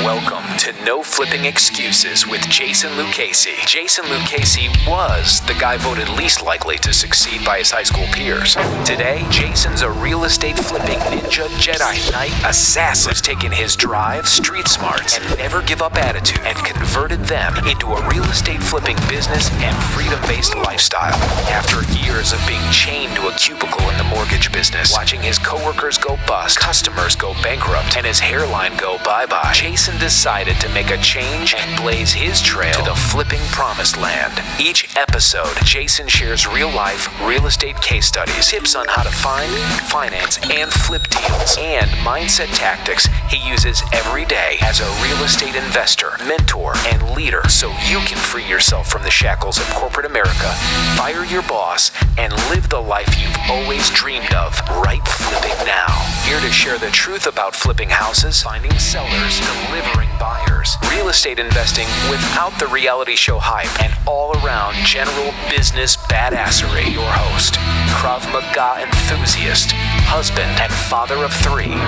Welcome to No Flipping Excuses with Jason Lucchesi. Jason Lucchesi was the guy voted least likely to succeed by his high school peers. Today, Jason's a real estate flipping ninja Jedi Knight assassin who's taken his drive, street smarts, and never give up attitude and converted them into a real estate flipping business and freedom-based lifestyle. After years of being chained to a cubicle in the mortgage business, watching his coworkers go bust, customers go bankrupt, and his hairline go bye-bye, Jason decided to make a change and blaze his trail to the flipping promised land. Each episode, Jason shares real-life real estate case studies, tips on how to find, finance, and flip deals, and mindset tactics he uses every day as a real estate investor, mentor, and leader so you can free yourself from the shackles of corporate America, fire your boss, and live the life you've always dreamed of, right flipping now. Here to share the truth about flipping houses, finding sellers, delivering buyers, real estate investing without the reality show hype, and all-around general business badassery, your host, Krav Maga enthusiast, husband, and father of three,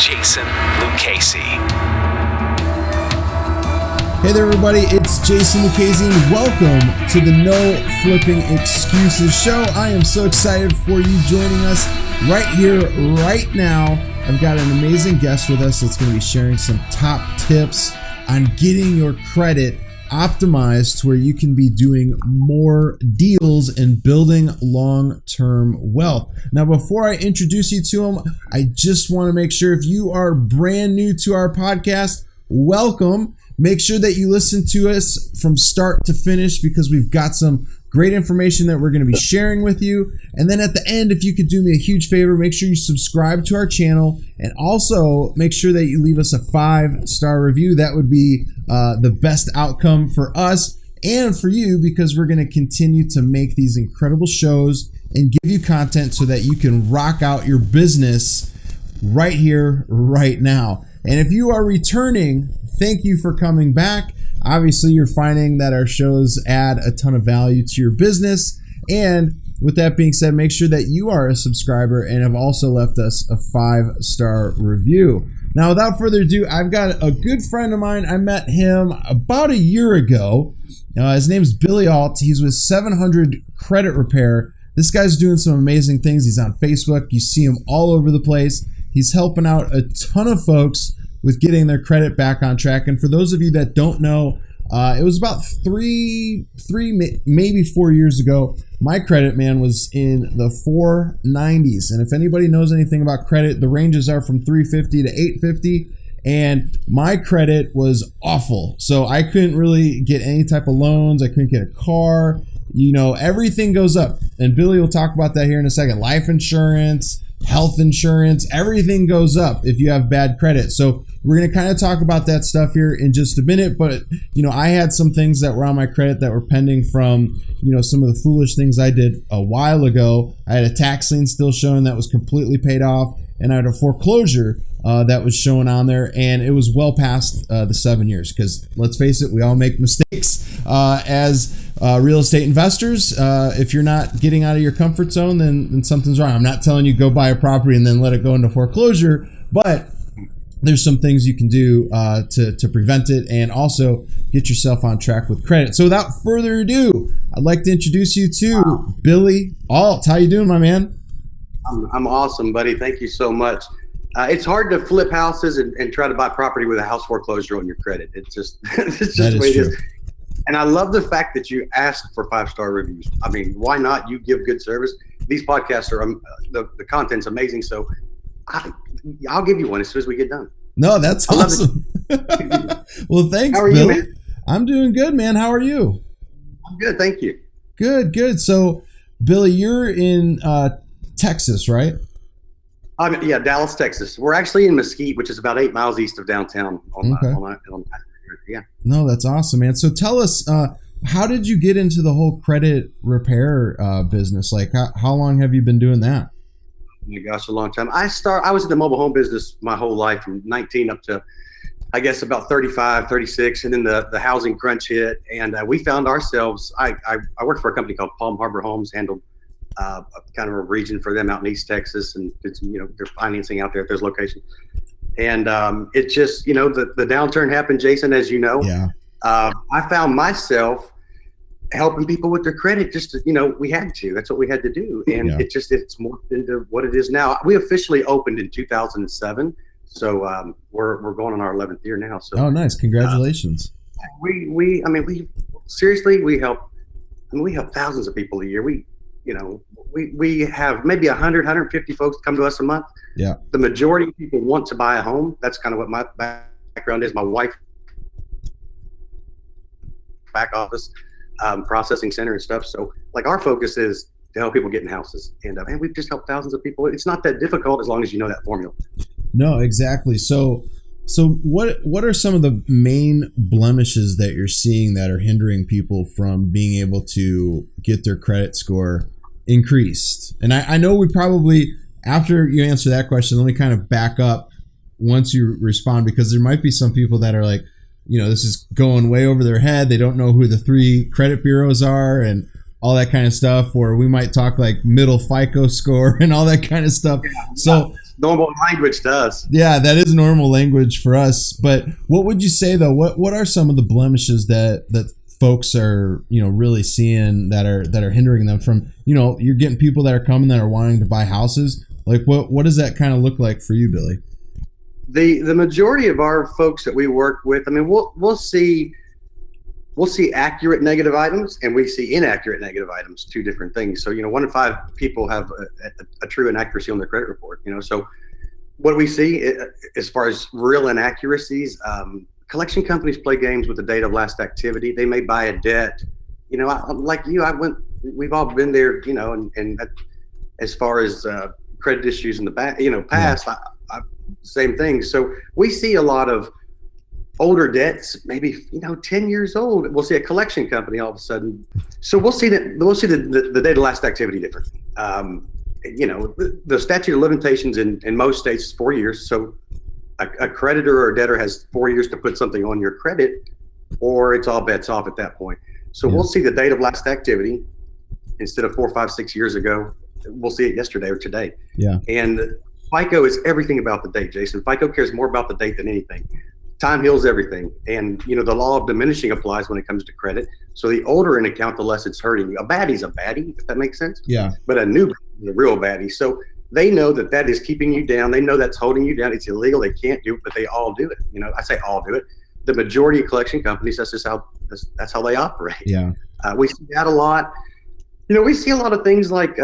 Jason Lucchesi. Hey there, everybody. It's Jason Lucchesi, and welcome to the No Flipping Excuses show. I am so excited for you joining us right here, right now. I've got an amazing guest with us that's going to be sharing some top tips on getting your credit optimized to where you can be doing more deals and building long-term wealth. Now, before I introduce you to him, I just want to make sure if you are brand new to our podcast, welcome. Make sure that you listen to us from start to finish because we've got some great information that we're going to be sharing with you. And then at the end, if you could do me a huge favor, make sure you subscribe to our channel and also make sure that you leave us a 5-star review. That would be the best outcome for us and for you because we're going to continue to make these incredible shows and give you content so that you can rock out your business right here, right now. And if you are returning, thank you for coming back. Obviously, you're finding that our shows add a ton of value to your business. And with that being said, make sure that you are a subscriber and have also left us a 5-star review. Now, without further ado, I've got a good friend of mine. I met him about a year ago. His name's Billy Alt. He's with 700 Credit Repair. This guy's doing some amazing things. He's on Facebook. You see him all over the place. He's helping out a ton of folks with getting their credit back on track. And for those of you that don't know, it was about three, maybe 4 years ago. My credit, man, was in the 490s. And if anybody knows anything about credit, the ranges are from 350 to 850. And my credit was awful. So I couldn't really get any type of loans. I couldn't get a car. You know, everything goes up. And Billy will talk about that here in a second. Life insurance, health insurance, everything goes up if you have bad credit. So we're going to kind of talk about that stuff here in just a minute. But, you know, I had some things that were on my credit that were pending from, you know, some of the foolish things I did a while ago. I had a tax lien still showing that was completely paid off. And I had a foreclosure that was showing on there. And it was well past the 7 years because let's face it, we all make mistakes as real estate investors. If you're not getting out of your comfort zone, then something's wrong. I'm not telling you go buy a property and then let it go into foreclosure, but there's some things you can do to prevent it and also get yourself on track with credit. So without further ado, I'd like to introduce you to Billy Alt. How you doing, my man? I'm awesome, buddy. Thank you so much. It's hard to flip houses and try to buy property with a house foreclosure on your credit. It's just the way it is. And I love the fact that you ask for 5-star reviews. I mean, why not? You give good service. These podcasts are the content's amazing. So I'll give you one as soon as we get done. No, that's awesome. Well, thanks, How are Billy. you, man? I'm doing good, man. How are you? I'm good, thank you. Good. So, Billy, you're in Texas, right? Yeah, Dallas, Texas. We're actually in Mesquite, which is about 8 miles east of downtown. Yeah. No, that's awesome, man. So tell us, how did you get into the whole credit repair business? Like, how long have you been doing that? Oh my gosh, a long time. I was in the mobile home business my whole life, from 19 up to, I guess, about 35, 36. And then the housing crunch hit. And we found ourselves, I worked for a company called Palm Harbor Homes, handled kind of a region for them out in East Texas. And it's, you know, they're financing out there at those locations. And it just, the downturn happened, Jason, as you know. Yeah. I found myself helping people with their credit. Just we had to. That's what we had to do, and it's morphed into what it is now. We officially opened in 2007, so we're going on our 11th year now. So nice, congratulations. We seriously, we help thousands of people a year. We have maybe 100, 150 folks come to us a month. Yeah. The majority of people want to buy a home. That's kind of what my background is. My wife, back office, processing center and stuff. So like our focus is to help people get in houses. And we've just helped thousands of people. It's not that difficult as long as you know that formula. No, exactly. So what are some of the main blemishes that you're seeing that are hindering people from being able to get their credit score increased? And I know we probably, after you answer that question, let me kind of back up once you respond, because there might be some people that are like, this is going way over their head. They don't know who the 3 credit bureaus are and all that kind of stuff. Or we might talk like middle FICO score and all that kind of stuff. Yeah, so normal language to us. Yeah, that is normal language for us. But what would you say though? What are some of the blemishes that folks are really seeing that are hindering them from you're getting people that are coming that are wanting to buy houses? Like what does that kind of look like for you, Billy? The majority of our folks that we work with, we'll see accurate negative items and we see inaccurate negative items, 2 different things. So 1 in 5 people have a true inaccuracy on their credit report. So what we see as far as real inaccuracies, collection companies play games with the date of last activity. They may buy a debt. Like you, we've all been there. And as far as credit issues in the back, past. Yeah. Same thing. So we see a lot of older debts, maybe 10 years old. We'll see a collection company all of a sudden. So we'll see the date of last activity different. The statute of limitations in most states is 4 years. So a creditor or a debtor has 4 years to put something on your credit, or it's all bets off at that point. So we'll see the date of last activity instead of 4, 5, 6 years ago. We'll see it yesterday or today. Yeah. And FICO is everything about the date, Jason. FICO cares more about the date than anything. Time heals everything. And, the law of diminishing applies when it comes to credit. So the older an account, the less it's hurting you. A baddie's a baddie, if that makes sense. Yeah. But a new baddie is a real baddie. So they know that is keeping you down. They know that's holding you down. It's illegal. They can't do it, but they all do it. I say all do it. The majority of collection companies, that's how they operate. Yeah. We see that a lot. We see a lot of things like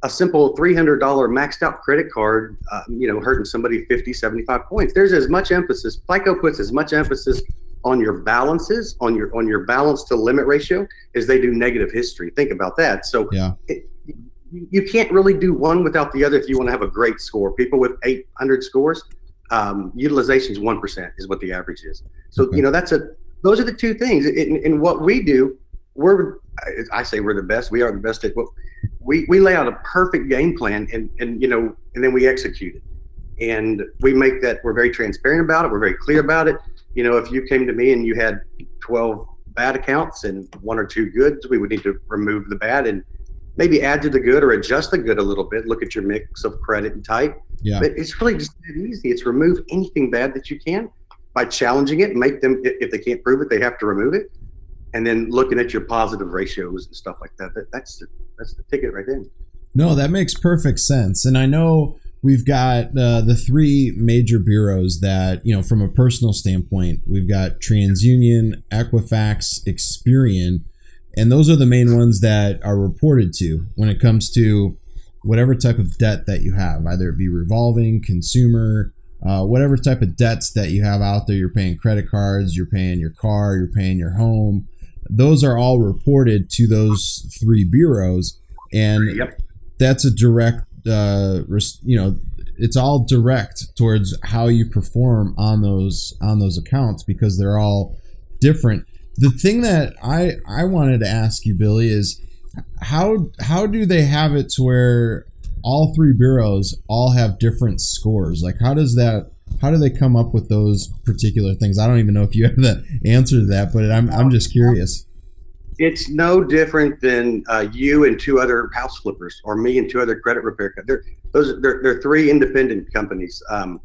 a simple $300 maxed out credit card, hurting somebody 50, 75 points. There's as much emphasis. FICO puts as much emphasis on your balances, on your balance to limit ratio, as they do negative history. Think about that. So you can't really do one without the other if you want to have a great score. People with 800 scores, utilization is 1% is what the average is. So, those are the 2 things. In what we do, I say we're the best. We are the best at what we lay out a perfect game plan and then we execute it. And we make that, we're very transparent about it. We're very clear about it. If you came to me and you had 12 bad accounts and 1 or 2 goods, we would need to remove the bad and maybe add to the good or adjust the good a little bit. Look at your mix of credit and type. Yeah. But it's really just that easy. It's remove anything bad that you can by challenging it, make them, if they can't prove it, they have to remove it. And then looking at your positive ratios and stuff like that. That's the ticket right there. No, that makes perfect sense. And I know we've got the 3 major bureaus that, from a personal standpoint, we've got TransUnion, Equifax, Experian, and those are the main ones that are reported to when it comes to whatever type of debt that you have, either it be revolving, consumer, whatever type of debts that you have out there. You're paying credit cards, you're paying your car, you're paying your home. Those are all reported to those 3 bureaus, and that's a direct, it's all direct towards how you perform on those accounts because they're all different. The thing that I wanted to ask you, Billy, is how do they have it to where all 3 bureaus all have different scores? Like, how do they come up with those particular things? I don't even know if you have the answer to that, but I'm just curious. It's no different than you and 2 other house flippers or me and 2 other credit repair companies. They're three independent companies, and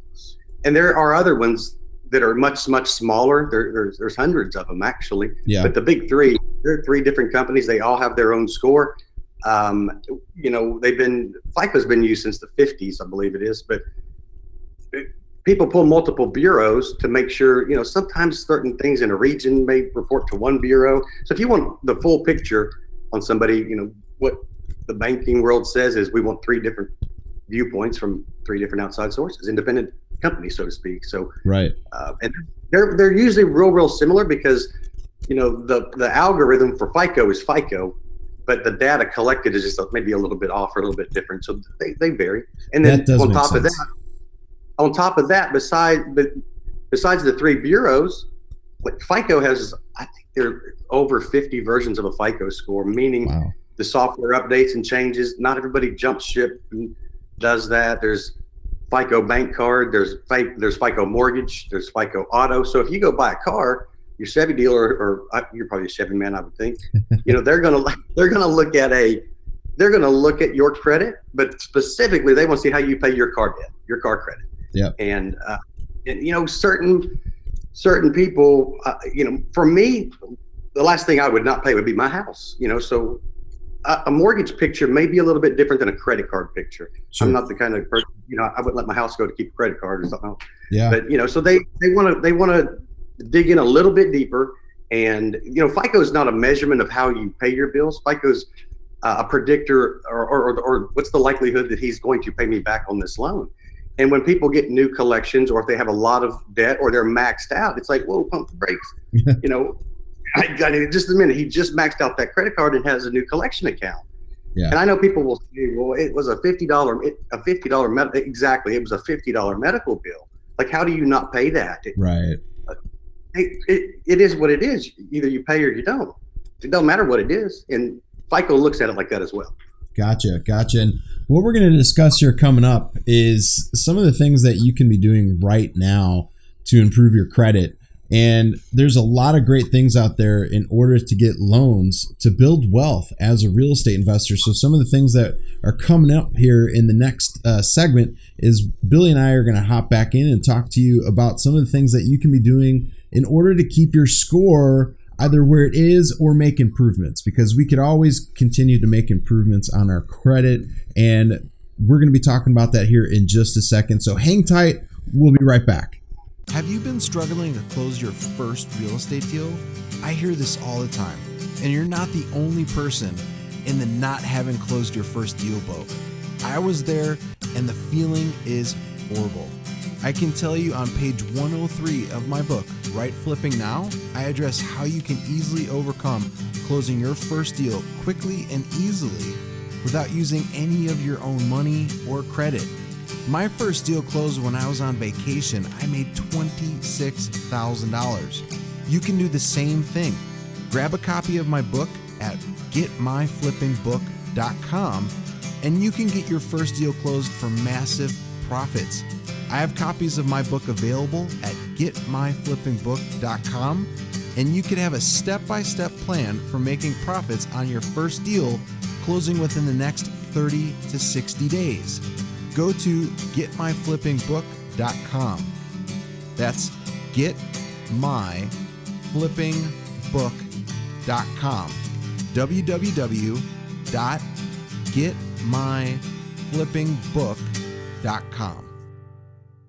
there are other ones that are much smaller. There's hundreds of them actually. Yeah. But the big three, they're three different companies. They all have their own score. FICO's been used since the 50s, I believe it is, but people pull multiple bureaus to make sure, sometimes certain things in a region may report to one bureau. So if you want the full picture on somebody, what the banking world says is we want three different viewpoints from three different outside sources, independent companies, so to speak. So, right. And they're usually real similar because, the algorithm for FICO is FICO, but the data collected is just maybe a little bit off or a little bit different. So they vary. And then on top of that, besides the three bureaus, like FICO has, I think there are over 50 versions of a FICO score, meaning wow. The software updates and changes. Not everybody jumps ship and does that. There's FICO bank card, there's FICO mortgage, there's FICO auto. So if you go buy a car, your Chevy dealer, or you're probably a Chevy man, I would think, they're gonna look at your credit, but specifically they want to see how you pay your car debt, your car credit. Yeah. And certain people, for me, the last thing I would not pay would be my house. So a mortgage picture may be a little bit different than a credit card picture. Sure. I'm not the kind of person, I wouldn't let my house go to keep a credit card or something. Yeah. But so they want to dig in a little bit deeper, and FICO is not a measurement of how you pay your bills. FICO's a predictor, or what's the likelihood that he's going to pay me back on this loan. And when people get new collections, or if they have a lot of debt, or they're maxed out, it's like, whoa, pump the brakes. I got it. Just a minute. He just maxed out that credit card and has a new collection account. Yeah. And I know people will say, well, it was a $50 exactly. It was a $50 medical bill. Like, how do you not pay that? Right. It is what it is. Either you pay or you don't. It doesn't matter what it is. And FICO looks at it like that as well. Gotcha. And what we're going to discuss here coming up is some of the things that you can be doing right now to improve your credit. And there's a lot of great things out there in order to get loans to build wealth as a real estate investor. So some of the things that are coming up here in the next segment is Billy and I are going to hop back in and talk to you about some of the things that you can be doing in order to keep your score either where it is or make improvements, because we could always continue to make improvements on our credit. And we're going to be talking about that here in just a second. So hang tight. We'll be right back. Have you been struggling to close your first real estate deal? I hear this all the time, and you're not the only person in the not having closed your first deal boat. I was there, and the feeling is horrible. I can tell you on page 103 of my book, Right Flipping Now, I address how you can easily overcome closing your first deal quickly and easily without using any of your own money or credit. My first deal closed when I was on vacation. I made $26,000. You can do the same thing. Grab a copy of my book at getmyflippingbook.com and you can get your first deal closed for massive profits. I have copies of my book available at getmyflippingbook.com, and you can have a step-by-step plan for making profits on your first deal, closing within the next 30 to 60 days. Go to getmyflippingbook.com. That's getmyflippingbook.com. www.getmyflippingbook.com.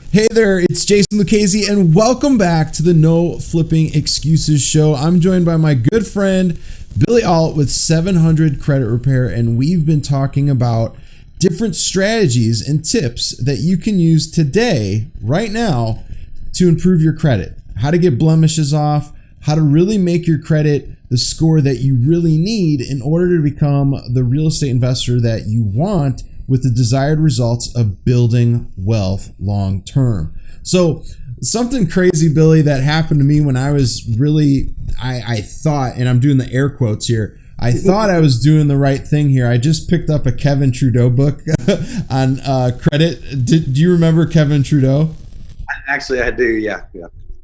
Hey there, it's Jason Lucchesi, and welcome back to the No Flipping Excuses show. I'm joined by my good friend, Billy Alt with 700 Credit Repair, and we've been talking about different strategies and tips that you can use today, right now, to improve your credit. How to get blemishes off, how to really make your credit the score that you really need in order to become the real estate investor that you want, with the desired results of building wealth long term. So something crazy, Billy, that happened to me when I was really, I thought, and I'm doing the air quotes here, I thought I was doing the right thing here. I just picked up a Kevin Trudeau book on credit. Do you remember Kevin Trudeau? Actually, I do, yeah.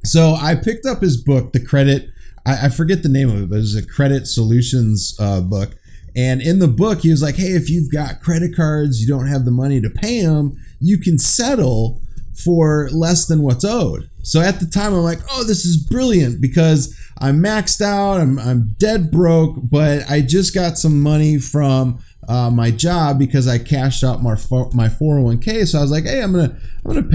So I picked up his book, The Credit, I forget the name of it, but it was a credit solutions book. And in the book, he was like, hey, if you've got credit cards, you don't have the money to pay them, you can settle for less than what's owed. So at the time, I'm like, oh, this is brilliant because I'm maxed out, I'm dead broke, but I just got some money from my job because I cashed out my 401k. So I was like, hey, I'm gonna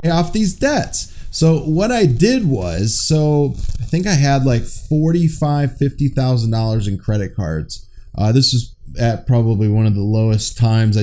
pay off these debts. So what I did was, I think I had like $50,000 in credit cards. This was at probably one of the lowest times.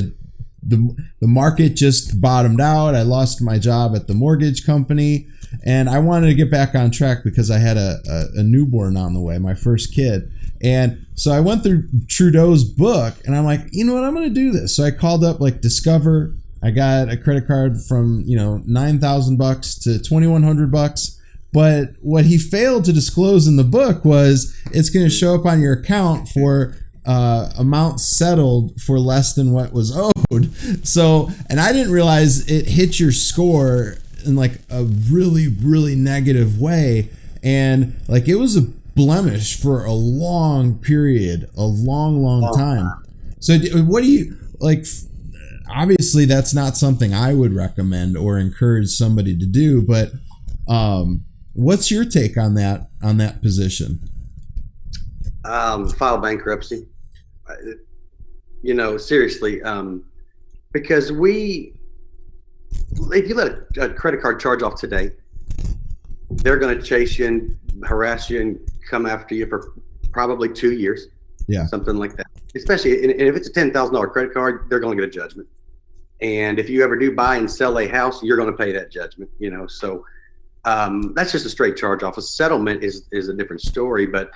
The market just bottomed out. I lost my job at the mortgage company, and I wanted to get back on track because I had a newborn on the way, my first kid. And so I went through Trudeau's book, and I'm like, you know what, I'm going to do this. So I called up like Discover. I got a credit card from $9,000 to $2,100. But what he failed to disclose in the book was it's going to show up on your account for amount settled for less than what was owed. So, and I didn't realize it hit your score in like a really, really negative way. And like it was a blemish for a long period, a long time. So what do you like? Obviously that's not something I would recommend or encourage somebody to do, but what's your take on that position? File bankruptcy. Seriously, because if you let a credit card charge off today, they're going to chase you and harass you and come after you for probably 2 years. Yeah. Something like that. Especially, and if it's a $10,000 credit card, they're going to get a judgment. And if you ever do buy and sell a house, you're going to pay that judgment, So that's just a straight charge off. A settlement is a different story, but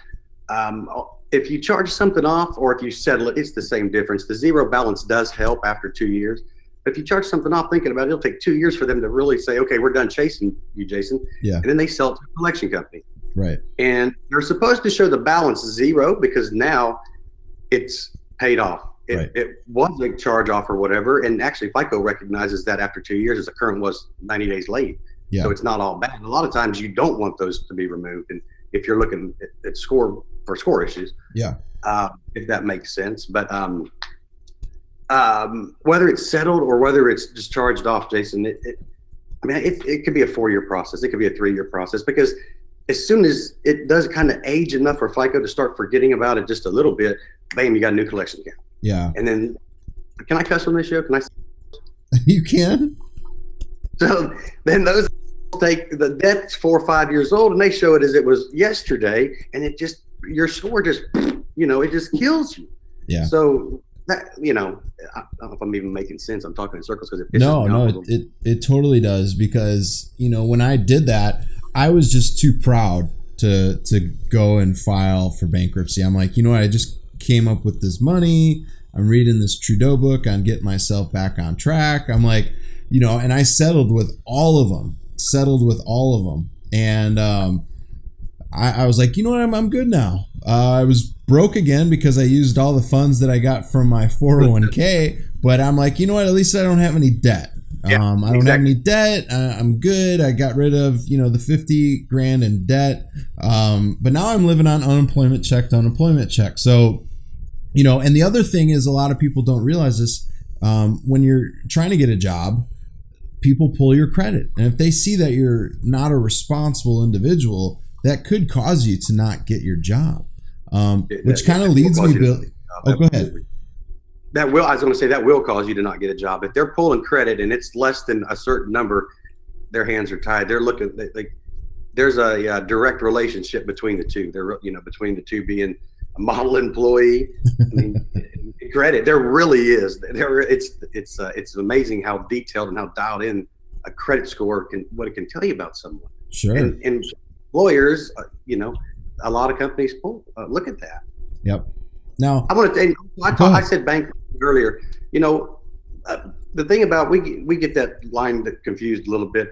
if you charge something off or if you settle it, it's the same difference. The zero balance does help after 2 years. But if you charge something off thinking about it, it'll take 2 years for them to really say, okay, we're done chasing you, Jason. Yeah. And then they sell it to a collection company. Right. And they're supposed to show the balance zero because now it's paid off. It was a charge off or whatever. And actually FICO recognizes that after 2 years as the current was 90 days late. Yeah. So it's not all bad. A lot of times you don't want those to be removed. And if you're looking at score issues, yeah, if that makes sense. But whether it's settled or whether it's just charged off, Jason, it could be a 4-year process. It could be a 3-year process because as soon as it does kind of age enough for FICO to start forgetting about it just a little bit, bam, you got a new collection account. Yeah. And then, can I cuss on this show? Can I? You can. So then those take the debt's 4 or 5 years old and they show it as it was yesterday, and it just your score just it just kills you. Yeah. So that I don't know if I'm even making sense. I'm talking in circles because it totally does, because when I did that, I was just too proud to go and file for bankruptcy. I'm like, I just came up with this money. I'm reading this Trudeau book on getting myself back on track. I'm like, and I settled with all of them. And I was like, I'm good now. I was broke again because I used all the funds that I got from my 401k, but I'm like, at least I don't have any debt. I don't have any debt. I'm good. I got rid of, the 50 grand in debt. But now I'm living on unemployment check to unemployment check. So, and the other thing is a lot of people don't realize this. When you're trying to get a job, people pull your credit. And if they see that you're not a responsible individual, that could cause you to not get your job. Which kind of leads me, Bill. Oh, go ahead. I was going to say that will cause you to not get a job. If they're pulling credit and it's less than a certain number, their hands are tied. They're looking, there's a direct relationship between the two. Between the two being a model employee. Credit, there really is. It's amazing how detailed and how dialed in a credit score what it can tell you about someone. Sure. And lawyers, a lot of companies look at that. Yep. Now I want to. I said bank earlier. The thing about we get that line confused a little bit.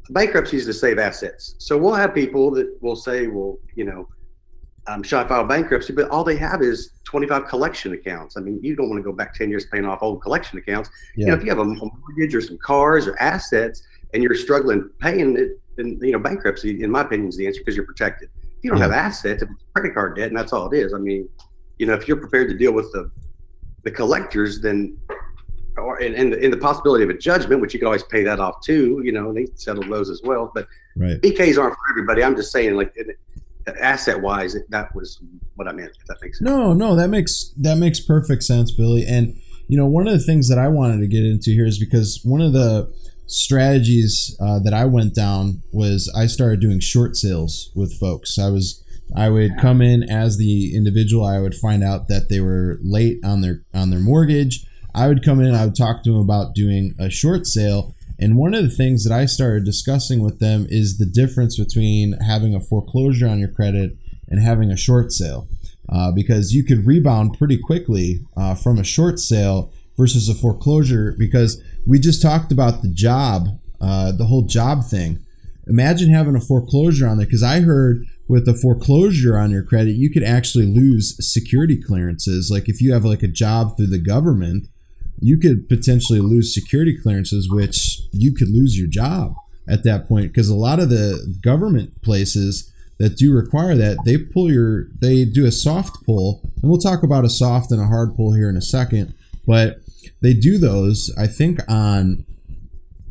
Bankruptcy is to save assets. So we'll have people that will say, well, should I file bankruptcy? But all they have is 25 collection accounts. I mean, you don't want to go back 10 years paying off old collection accounts. Yeah. If you have a mortgage or some cars or assets and you're struggling paying it, then bankruptcy, in my opinion, is the answer because you're protected. If you don't have assets, if it's credit card debt, and that's all it is. I mean, if you're prepared to deal with the the collectors, then, or in the possibility of a judgment, which you can always pay that off too, they settle those as well. But right. BKs aren't for everybody. I'm just saying, like, asset wise, that was what I meant, if that makes sense. No, that makes perfect sense, Billy. And one of the things that I wanted to get into here is because one of the strategies that I went down was I started doing short sales with folks. I would come in as the individual. I would find out that they were late on their mortgage. I would come in, I would talk to them about doing a short sale. And one of the things that I started discussing with them is the difference between having a foreclosure on your credit and having a short sale. Because you could rebound pretty quickly from a short sale versus a foreclosure, because we just talked about the whole job thing. Imagine having a foreclosure on there, because I heard with a foreclosure on your credit, you could actually lose security clearances. Like if you have like a job through the government, you could potentially lose security clearances, which you could lose your job at that point, because a lot of the government places that do require that, they do a soft pull, and we'll talk about a soft and a hard pull here in a second, but they do those, I think, on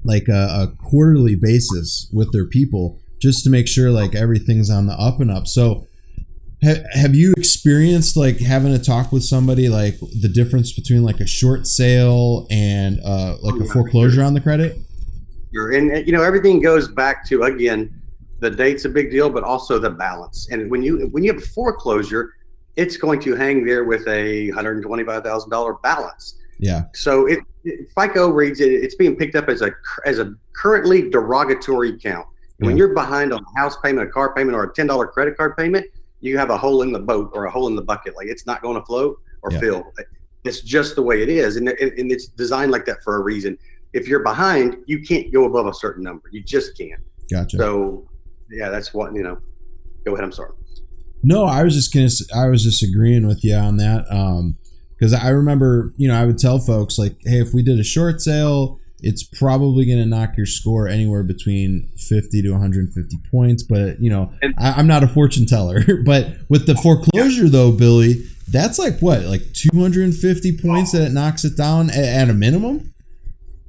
like a quarterly basis with their people, just to make sure like everything's on the up and up. So have you experienced like having to talk with somebody like the difference between like a short sale and like a foreclosure on the credit? Everything goes back to, again, the date's a big deal, but also the balance. And when you have a foreclosure, it's going to hang there with a $125,000 balance. Yeah. So FICO reads it, it's being picked up as a currently derogatory count. And when you're behind on a house payment, a car payment, or a $10 credit card payment, you have a hole in the boat or a hole in the bucket. Like it's not going to float or fill. It's just the way it is. And it's designed like that for a reason. If you're behind, you can't go above a certain number. You just can't. Gotcha. So yeah, that's what, go ahead. I'm sorry. No, I was just agreeing with you on that. Because I remember, I would tell folks like, hey, if we did a short sale, it's probably going to knock your score anywhere between 50 to 150 points. But, I'm not a fortune teller. But with the foreclosure, though, Billy, that's like what, like 250 points that it knocks it down at a minimum?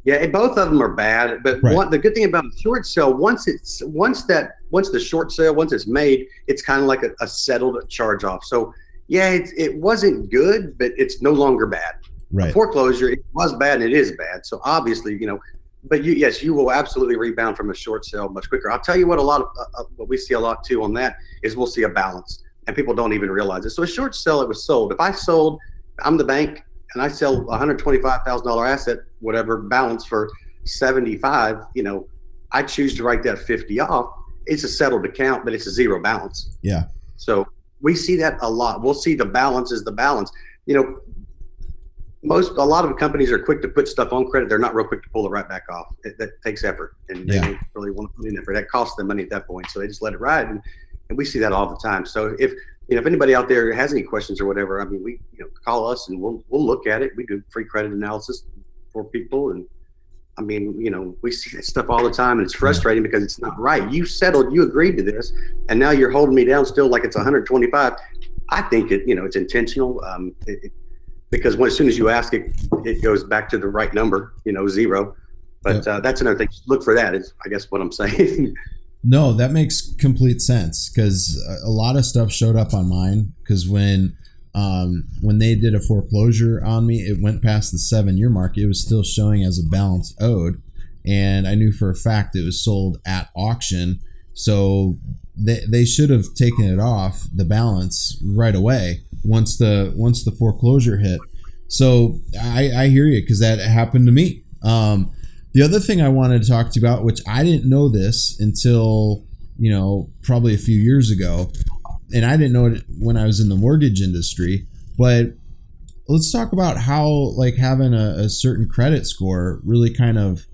Yeah, both of them are bad. But the good thing about a short sale, once the short sale, once it's made, it's kind of like a settled charge off. So, yeah, it wasn't good, but it's no longer bad. Right. A foreclosure, it was bad and it is bad. So obviously, but you will absolutely rebound from a short sale much quicker. I'll tell you what, what we see a lot too on that is we'll see a balance, and people don't even realize it. So a short sale, it was sold. If I'm the bank and I sell $125,000 asset, whatever balance for 75, I choose to write that 50 off. It's a settled account, but it's a zero balance. Yeah. So we see that a lot. We'll see the balance is the balance. A lot of companies are quick to put stuff on credit. They're not real quick to pull it right back off. That takes effort, and they don't really want to put in effort. That costs them money at that point, so they just let it ride. And we see that all the time. So if anybody out there has any questions or whatever, we call us and we'll look at it. We do free credit analysis for people, and we see that stuff all the time, and it's frustrating because it's not right. You settled, you agreed to this, and now you're holding me down still like it's 125. I think it's intentional. Because as soon as you ask it, it goes back to the right number, zero. But that's another thing. Look for that is, I guess, what I'm saying. No, that makes complete sense, because a lot of stuff showed up on mine. Because when they did a foreclosure on me, it went past the 7-year mark. It was still showing as a balance owed, and I knew for a fact it was sold at auction. So they should have taken it off the balance right away once the foreclosure hit. So I hear you, because that happened to me. The other thing I wanted to talk to you about, which I didn't know this until probably a few years ago, and I didn't know it when I was in the mortgage industry, but let's talk about how like having a certain credit score really kind of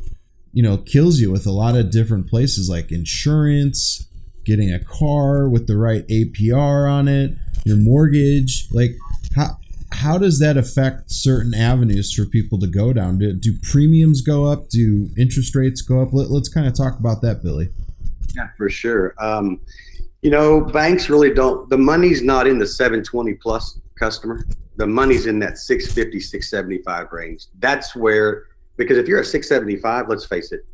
kills you with a lot of different places, like insurance, getting a car with the right APR on it, your mortgage. Like how does that affect certain avenues for people to go down? Do premiums go up? Do interest rates go up? Let's kind of talk about that, Billy. Yeah, for sure. Banks really don't. The money's not in the 720 plus customer, the money's in that 650, 675 range. That's where, because if you're at 675, let's face it,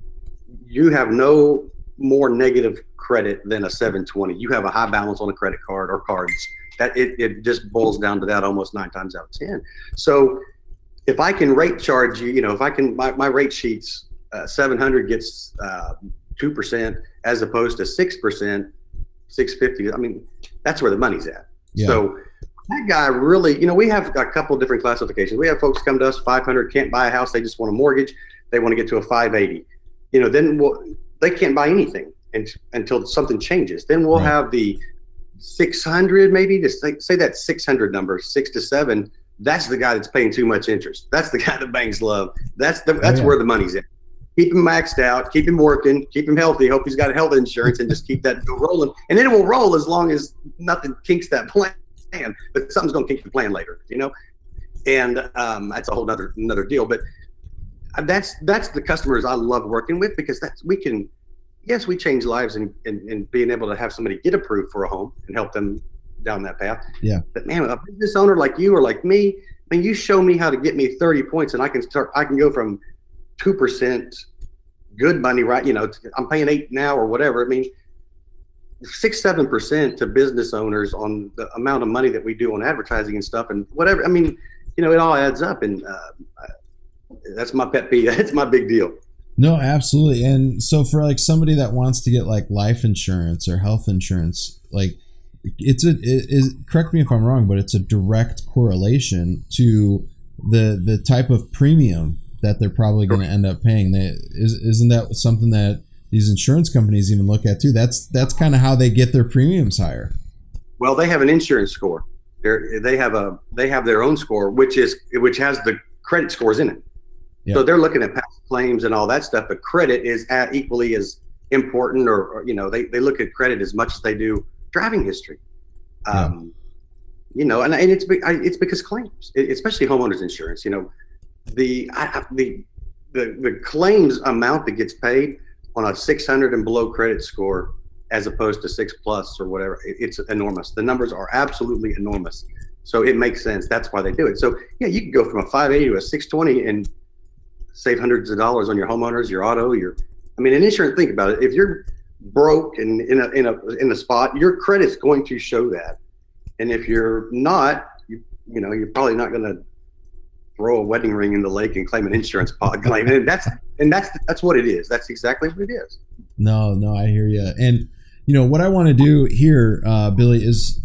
you have no more negative credit than a 720. You have a high balance on a credit card or cards. That it just boils down to that almost 9 times out of 10. So if I can rate charge you, if I can, my rate sheets, 700 gets 2% as opposed to 6%, 650. I mean, that's where the money's at. Yeah. So that guy really, we have a couple of different classifications. We have folks come to us, 500, can't buy a house. They just want a mortgage. They want to get to a 580. Then they can't buy anything until something changes. Then we'll have the 600, maybe just say that 600 number, 6 to 7. That's the guy that's paying too much interest. That's the guy that banks love. That's where the money's at. Keep him maxed out, keep him working, keep him healthy. Hope he's got health insurance, and just keep that rolling. And then it will roll as long as nothing kinks that plan. But something's going to kink the plan later, And that's a whole another deal. But that's the customers I love working with, because we change lives and being able to have somebody get approved for a home and help them down that path. Yeah. But man, a business owner like you or like me, you show me how to get me 30 points, and I can go from 2% good money, right? I'm paying 8 now or whatever. 6-7% to business owners on the amount of money that we do on advertising and stuff and whatever. It all adds up, and that's my pet peeve. That's my big deal. No, absolutely. And so for like somebody that wants to get like life insurance or health insurance, like correct me if I'm wrong, but it's a direct correlation to the type of premium that they're probably going to end up paying. Isn't that something that these insurance companies even look at too? That's kind of how they get their premiums higher. Well, they have an insurance score. They have their own score, which has the credit scores in it. Yeah. So they're looking at past claims and all that stuff, but credit is equally as important, or they look at credit as much as they do driving history. And it's because claims, especially homeowners insurance, the claims amount that gets paid on a 600 and below credit score, as opposed to 6+ or whatever, it's enormous. The numbers are absolutely enormous. So it makes sense. That's why they do it. So yeah, you can go from a 580 to a 620 and save hundreds of dollars on your homeowners, your auto, an insurance. Think about it. If you're broke and in a spot, your credit's going to show that. And if you're not, you're probably not going to throw a wedding ring in the lake and claim an insurance claim. And that's what it is. That's exactly what it is. No, I hear you. And what I want to do here, Billy, is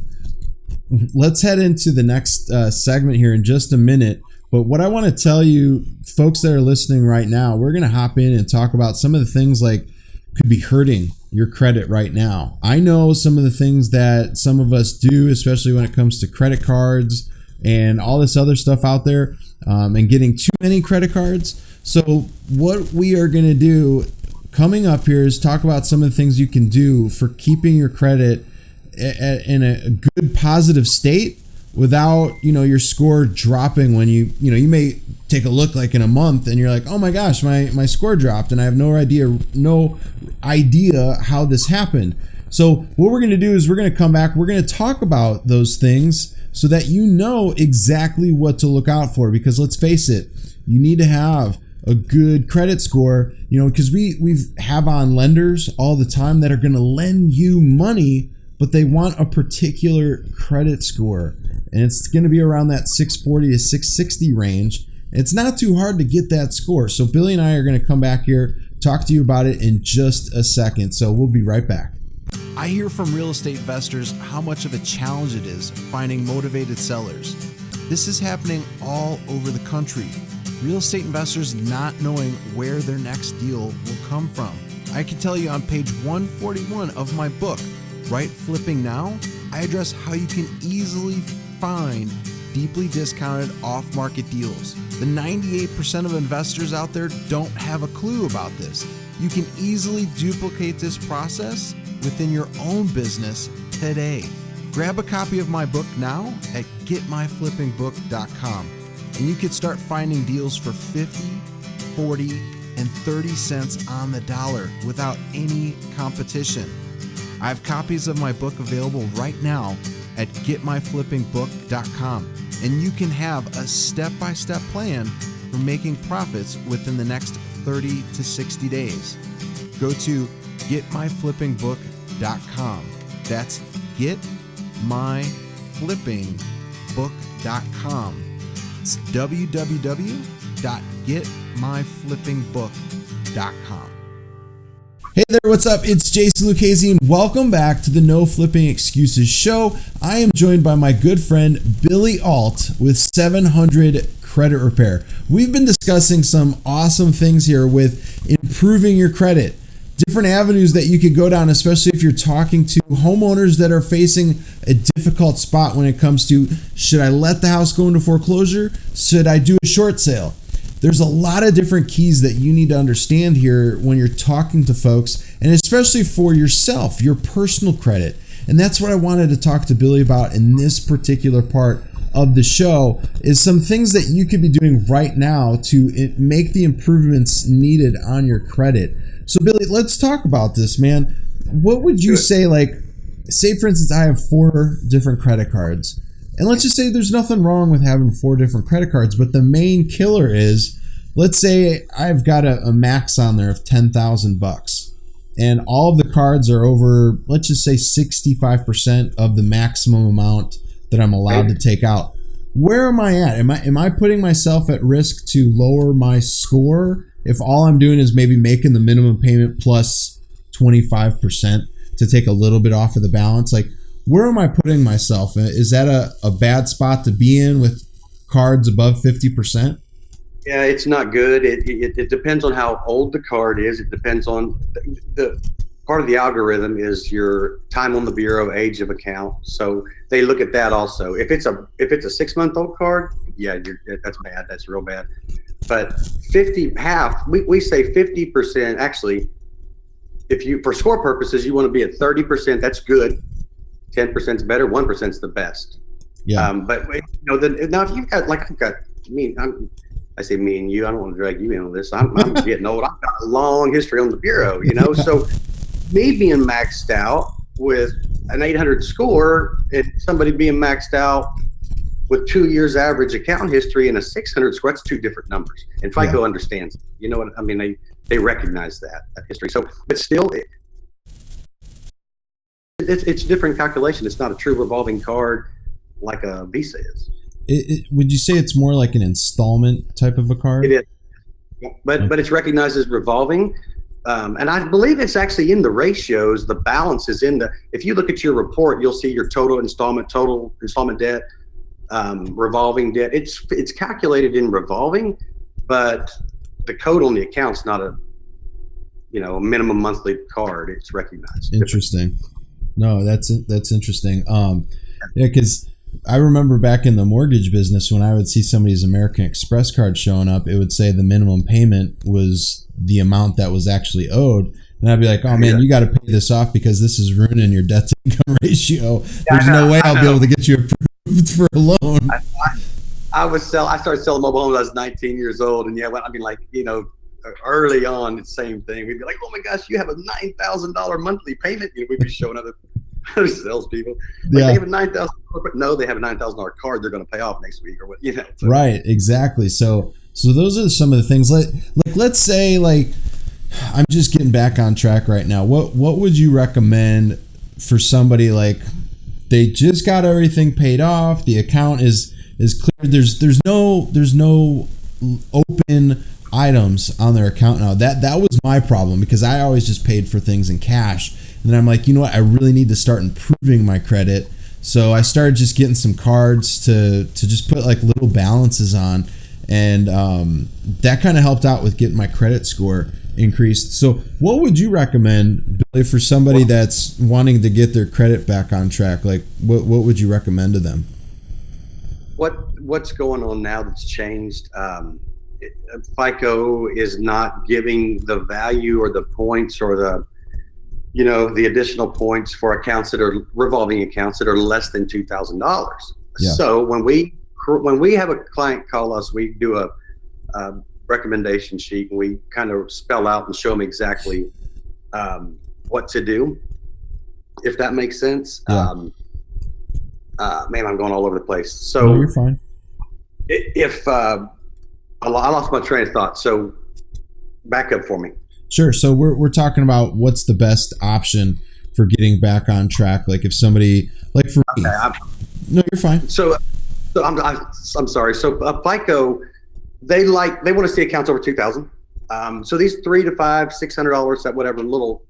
let's head into the next segment here in just a minute. But what I want to tell you, folks that are listening right now, we're going to hop in and talk about some of the things like could be hurting your credit right now. I know some of the things that some of us do, especially when it comes to credit cards and all this other stuff out there, and getting too many credit cards. So what we are going to do coming up here is talk about some of the things you can do for keeping your credit in a good positive state without, your score dropping when you may take a look like in a month and you're like, oh my gosh, my score dropped and I have no idea how this happened. So what we're going to do is we're going to come back. We're going to talk about those things so that you know exactly what to look out for, because let's face it, you need to have a good credit score, because we have on lenders all the time that are going to lend you money, but they want a particular credit score, and it's going to be around that 640 to 660 range. It's not too hard to get that score. So Billy and I are going to come back here, talk to you about it in just a second. So we'll be right back. I hear from real estate investors how much of a challenge it is finding motivated sellers. This is happening all over the country. Real estate investors not knowing where their next deal will come from. I can tell you on page 141 of my book, Right Flipping Now, I address how you can easily find deeply discounted off-market deals. The 98% of investors out there don't have a clue about this. You can easily duplicate this process within your own business today. Grab a copy of my book now at getmyflippingbook.com, and you can start finding deals for 50, 40, and 30 cents on the dollar without any competition. I have copies of my book available right now at getmyflippingbook.com, and you can have a step-by-step plan for making profits within the next 30 to 60 days. Go to getmyflippingbook.com. That's getmyflippingbook.com. It's www.getmyflippingbook.com. Hey there, what's up? It's Jason Lucchesi, and welcome back to the No Flipping Excuses show. I am joined by my good friend Billy Alt with 700 Credit Repair. We've been discussing some awesome things here with improving your credit, different avenues that you could go down, especially if you're talking to homeowners that are facing a difficult spot when it comes to, should I let the house go into foreclosure? Should I do a short sale? There's a lot of different keys that you need to understand here when you're talking to folks, and especially for yourself, your personal credit. And that's what I wanted to talk to Billy about in this particular part of the show, is some things that you could be doing right now to make the improvements needed on your credit. So Billy, let's talk about this, man. What would you say, say for instance, I have 4 different credit cards. And let's just say there's nothing wrong with having 4 different credit cards, but the main killer is, let's say I've got a max on there of $10,000, and all of the cards are over, let's just say 65% of the maximum amount that I'm allowed to take out. Where am I at? Am I putting myself at risk to lower my score if all I'm doing is maybe making the minimum payment plus 25% to take a little bit off of the balance? Like, where am I putting myself? Is that a bad spot to be in with cards above 50%? Yeah, it's not good. It depends on how old the card is. It depends on the part of the algorithm is your time on the bureau, age of account. So they look at that also. If it's a 6-month-old card, yeah, that's bad. That's real bad. But we say 50%. Actually, if you, for score purposes, you want to be at 30%. That's good. 10% is better. 1% is the best. Yeah. But now if you've got, I say me and you, I don't want to drag you in on this. I'm getting old. I've got a long history on the bureau, So me being maxed out with an 800 score and somebody being maxed out with 2 years average account history and a 600 score, that's 2 different numbers. And FICO understands, you know what I mean? They recognize that history. So, but still, it's different calculation. It's not a true revolving card like a Visa is. Would you say it's more like an installment type of a card? It is, but it's recognized as revolving, and I believe it's actually in the ratios. The balance is in if you look at your report, you'll see your total installment debt, revolving debt. It's calculated in revolving, but the code on the account's not a minimum monthly card. It's recognized. Interesting. No, that's interesting. Because I remember back in the mortgage business, when I would see somebody's American Express card showing up, it would say the minimum payment was the amount that was actually owed. And I'd be like, oh man, you got to pay this off because this is ruining your debt to income ratio. There's no way I'll be able to get you approved for a loan. I started selling mobile homes when I was 19 years old. And early on, it's the same thing. We'd be like, oh my gosh, you have a $9,000 monthly payment. We'd be showing other salespeople. They have a $9,000, but no, they have a $9,000 card they're going to pay off next week or what, So. Right, exactly. So those are some of the things. Let's say, I'm just getting back on track right now. What would you recommend for somebody they just got everything paid off, the account is clear, there's no open items on their account now. That was my problem because I always just paid for things in cash. And then I'm like, you know what? I really need to start improving my credit. So I started just getting some cards to just put little balances on. And that kind of helped out with getting my credit score increased. So what would you recommend, Billy, for somebody that's wanting to get their credit back on track? What would you recommend to them? What's going on now that's changed? FICO is not giving the value or the points or the additional points for accounts that are revolving accounts that are less than $2,000. Yeah. So when we have a client call us, we do a recommendation sheet and we kind of spell out and show them exactly what to do, if that makes sense. Yeah. Man, I'm going all over the place. So no, you're fine. If I lost my train of thought, so back up for me. Sure. So we're talking about what's the best option for getting back on track. Like if somebody, like for me, no, you're fine. So I'm sorry. So FICO, they want to see accounts over 2,000. So these $300 to $500, $600, that whatever little,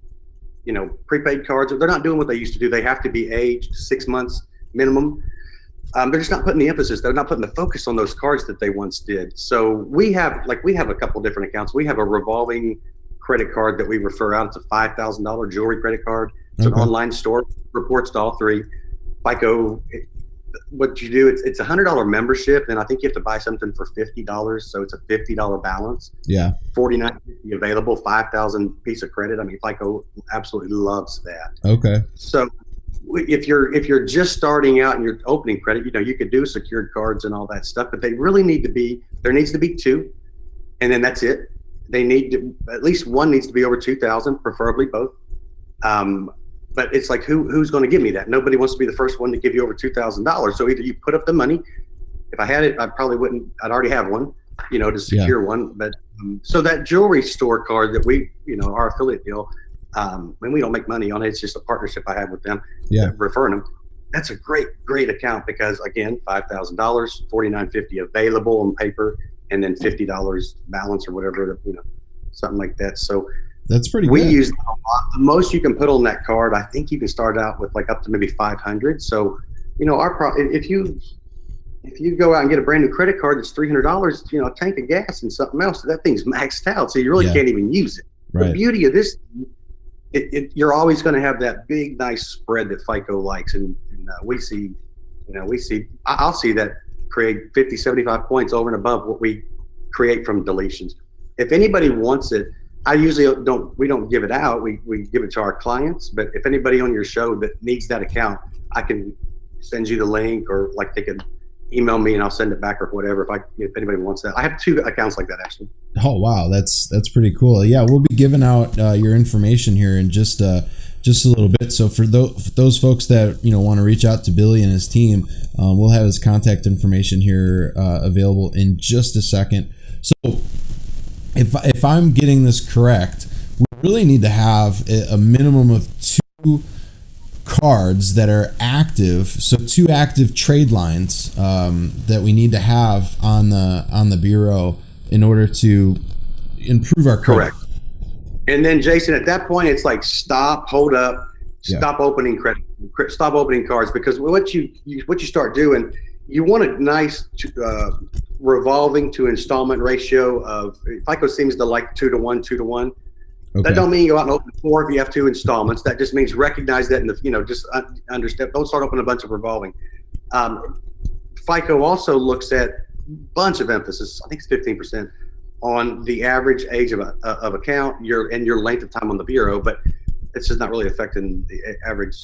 prepaid cards, they're not doing what they used to do. They have to be aged 6 months minimum. They're just not putting the emphasis. They're not putting the focus on those cards that they once did. So we have a couple different accounts. We have a revolving credit card that we refer out. It's a $5,000 jewelry credit card. It's an online store, reports to all three. FICO, what you do, it's $100 membership, and I think you have to buy something for $50, so it's a $50 balance. Yeah. $49.50 available, 5,000 piece of credit. I mean, FICO absolutely loves that. Okay. So if you're just starting out and you're opening credit, you could do secured cards and all that stuff, but they really there needs to be two, and then that's it. They need to, at least one needs to be over 2,000, preferably both. But it's like, who's going to give me that? Nobody wants to be the first one to give you over $2,000. So either you put up the money. If I had it, I probably wouldn't. I'd already have one, to secure one. But so that jewelry store card that we, our affiliate deal, and we don't make money on it. It's just a partnership I have with them. Yeah. Referring them. That's a great account because again, $5,000, $49.50 available on paper, and then $50 balance or whatever, something like that. So that's pretty good. We use that a lot. The most you can put on that card, I think you can start out with like up to maybe 500. So, if you go out and get a brand new credit card that's $300, a tank of gas and something else, that thing's maxed out. So you really can't even use it. Right. The beauty of this, you're always going to have that big, nice spread that FICO likes. And I'll see that create 50, 75 points over and above what we create from deletions. If anybody wants it, we don't give it out. We give it to our clients, but if anybody on your show that needs that account, I can send you the link, or like they can email me and I'll send it back or whatever. If anybody wants that, I have 2 accounts like that actually. Oh, wow. That's pretty cool. Yeah. We'll be giving out your information here in just a little bit. So for those folks that, want to reach out to Billy and his team, we'll have his contact information here available in just a second. So if I'm getting this correct, we really need to have a minimum of 2 cards that are active. So 2 active trade lines that we need to have on the bureau in order to improve our credit. Correct. And then Jason, at that point, it's like hold up, stop opening credit, stop opening cards, because what you start doing, you want a nice revolving to installment ratio of, FICO seems to like 2 to 1, 2 to 1. Okay. That don't mean you go out and open 4 if you have 2 installments. That just means recognize that in just understand. Don't start opening a bunch of revolving. FICO also looks at a bunch of emphasis. I think it's 15% on the average age of account, your length of time on the bureau, but it's just not really affecting the average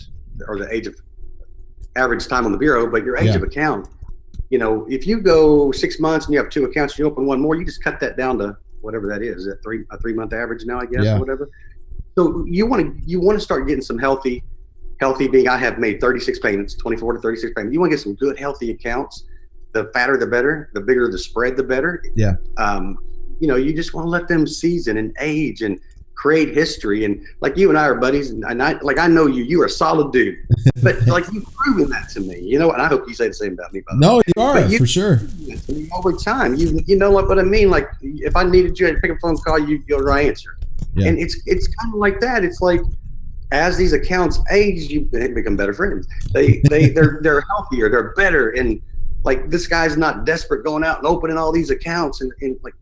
or the age of average time on the bureau, but your age of account. If you go 6 months and you have 2 accounts and you open one more, you just cut that down to whatever that is. Is it a 3-month average now, I guess, or whatever. So you want to start getting some healthy being, I have made 36 payments, 24 to 36 payments. You want to get some good, healthy accounts. The fatter, the better. The bigger the spread, the better. Yeah. You just want to let them season and age and create history. And like you and I are buddies, and I know you're a solid dude, but like you've proven that to me, and I hope you say the same about me. No, you are, for sure. Over time, you know what I mean? Like if I needed you to pick up a phone call, you'd go right answer. Yeah. And it's kind of like that. It's like, as these accounts age, you become better friends. They're healthier, they're better. And like, this guy's not desperate going out and opening all these accounts and like,